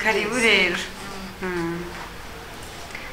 karibu rero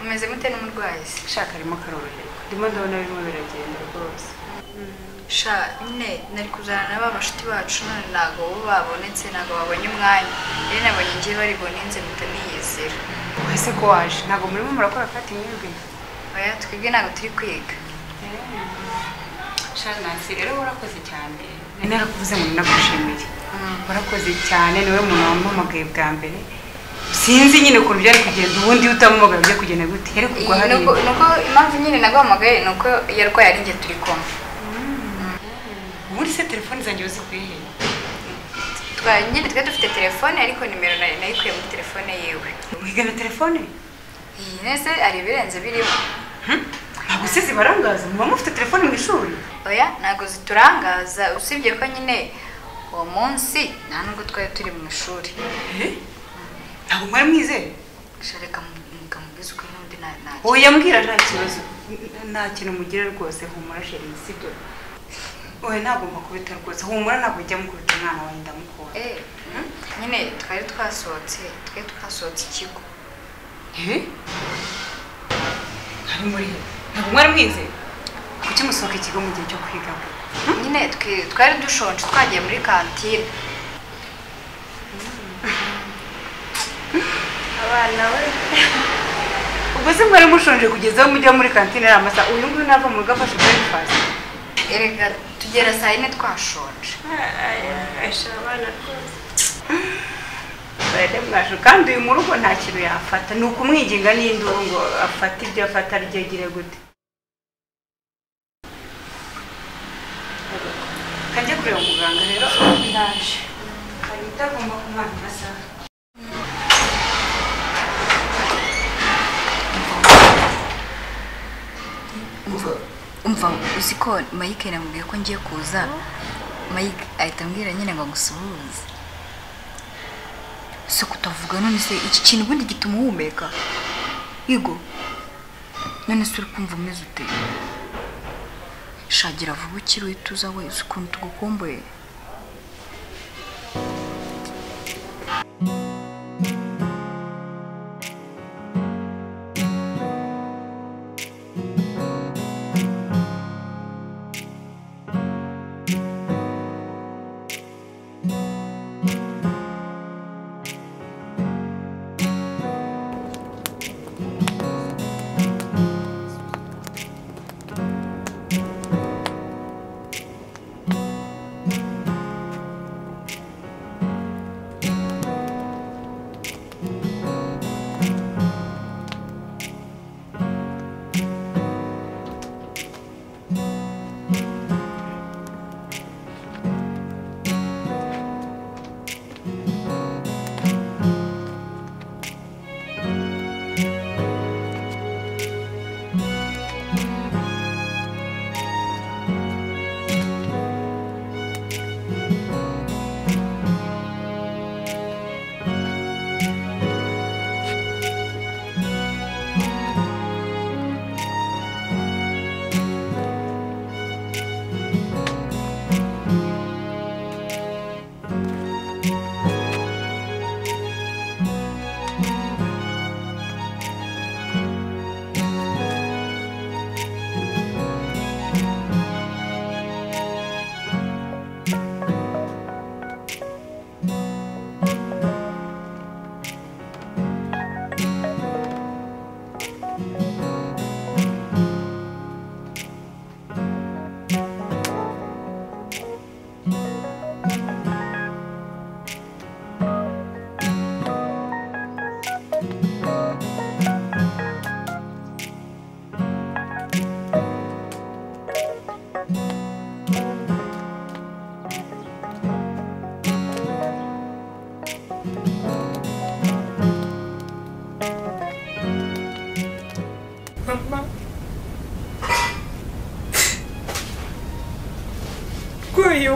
umeze mute n'umurwayi se shaka arimo karoroherwa ndimo ndabona birimo biragenda rwose sha nyine nari kuzana n'aba bashuti bacu none ntago bo babonetse ntago babonye umwanya rero nabonye ngiye bari boninze mpita niyizira wese ko waje ntago murimo murakora kati mwebwe oya twebwe ntago turi kwiga sha Nancy rero warakoze cyane narakuvuze ngo nagushimiye warakoze cyane niwe muntu wampamagaye bwa mbere sinzi nyine ukuntu byari kugenda ubundi utampamagaye byo kugenda gute here kugwa hari nuko impamvu nyine naguhamagaye nuko yarwaye ari njye turi kumwe muri se telefone zanjye uzikuye nyine twe dufite telefone ariko nimero nayikuye muri telefone yewe wigana telefone iyi nese ari birenze birimo ntabwo se zibarangaza muba mufite telefone mu ishuri oya ntabwo ziturangaza usibye ko nyine uwo munsi nta nubwo twari turi mu ishuri ntabwo mwari mwizeye reka mukamubwiza ukuri n'undi nta oya mbwira nta kibazo nta kintu mugira rwose humura sheri sibyo oya ntabwo mbakubita rwose humura ntabwo ujya mukubita umwana wawe ndamukunda nyine twari twasohotse ikigo hari muri ntabwo mwari mwizeye kuki musohoka ikigo mu gihe cyo kwiga nyine twari dushonje twagiye muri kantine abana we ubwo se mwari mushonje kugeza aho mujya muri kantine ari amasaha uyu nguyu nava mu rugo afashe breakfast erega tugera saa yine twashonje abana rwose mwasho kandi uyu mu rugo nta kintu yafata ni ukumwiginga n'induru ngo afate ibyo afata ryegire gute kajya kureba muganga rero ndaje hari itagomba kumara amasaha umva uzi ko Mike namubwiye ko ngiye kuza Mike ahita ambwira nyine ngo gusuhuze se kutavuga none se iki kintu ubundi gituma uhumeka Igo none se uri kumva umeze ute shagira vuba ukiri uhituza we uzi ukuntu tugukumbuye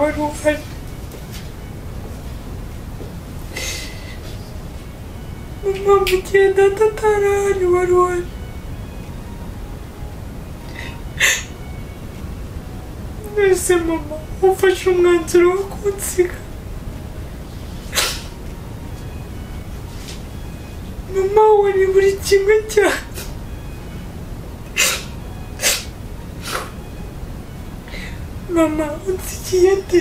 wari uhari mama mu gihe data atarahari wari uhari mbese mama ufashe umwanzuro wo kunsiga wari buri kimwe cyane. Mama unsigiye nde?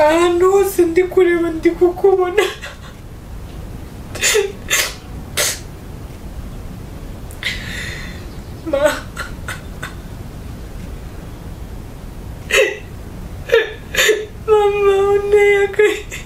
Ahantu hose ndi kureba ndi kukubona. Mama unteye agahinda.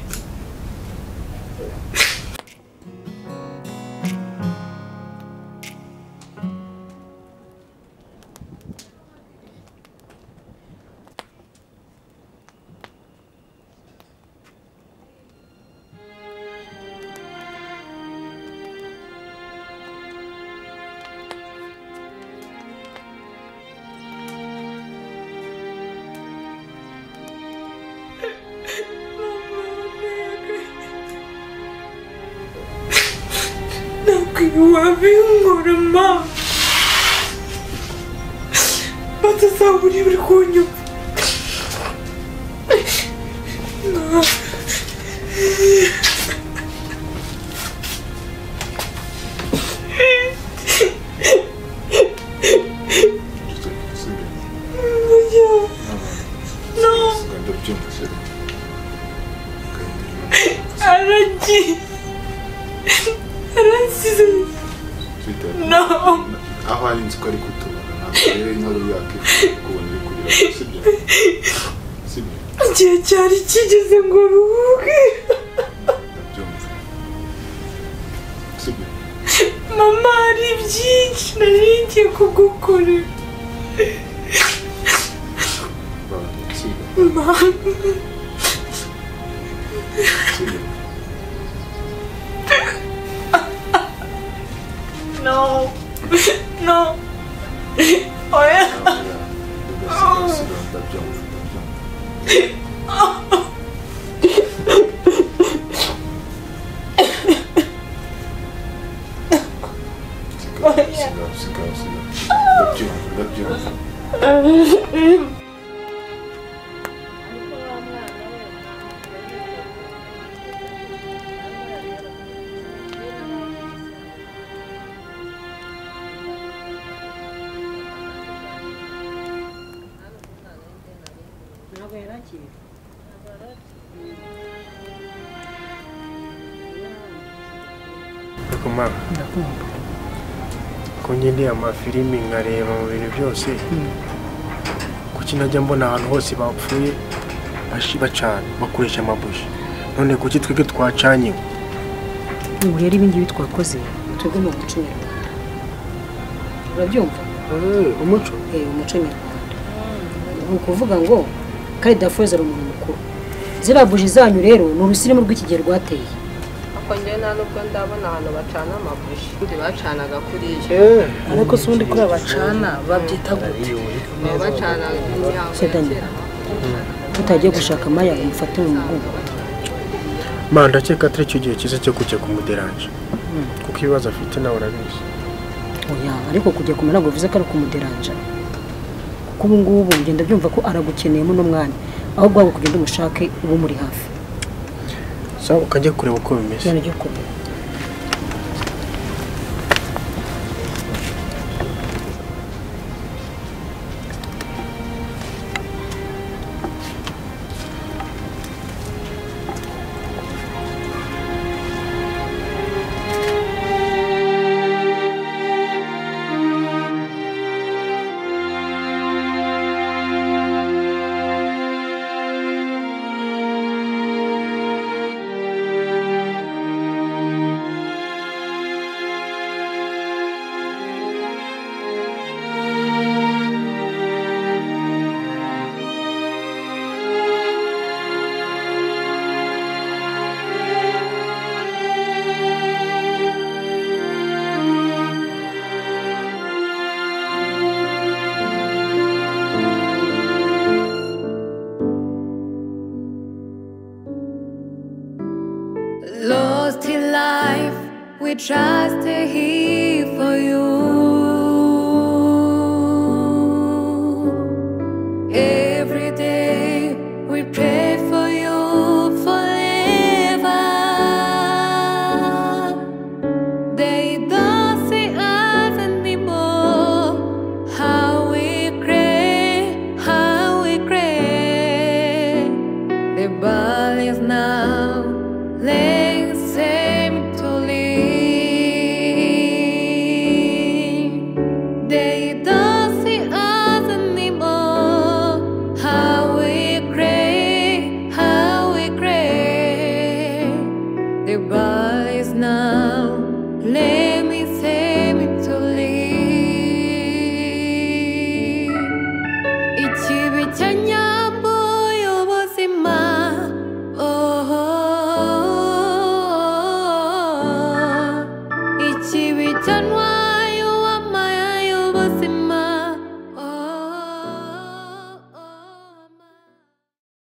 Wabinkora mama batazaburi buri kunyuma No. Aho ari nzi ko ari kutubona ntabwo inkuru yake kubona iri kurira sibyo igihe cyari kigeze ngo ruhuke. ndabyumva sibyo Mama hari byinshi nari ngiye kugukorera. Mama sibyo no no oya Mama ko nyine amafilimi nkareba mu bintu byose kuki najya mbona ahantu hose bapfuye bacana bakoresha amabuji none kuki twebwe twacanye ubu rero ibingibi twakoze twebwe mu muco nyarwanda urabyumva umuco umuco nyarwanda ni ukuvuga ngo kari dafoze ari umuntu mukuru ziriya buji zanyu rero ni urusirimu rw'ikigero rwateye. Njye nta nubwo ndabona ahantu bacana amabuji undi bacanaga kuriya ariko si ubundi kuri abacana babyita gute bacana sedanye tutagiye gushaka amaya umufate mu mugongo. Ma ndakeka atari cyo gihe cyiza cyo kujya kumuderanje kuko ibibazo afite nawe urabizi. Oya ariko kujya kumera ngo bivuze ko ari kumuderanje kuko ubu ngubu ngenda byumva ko aragukeneyemo n'umwanya ahubwo waba kugenda umushake ubu muri hafi. Sawa ukajya kureba uko bimeze. Yana ryo kureba. Lost in life, we try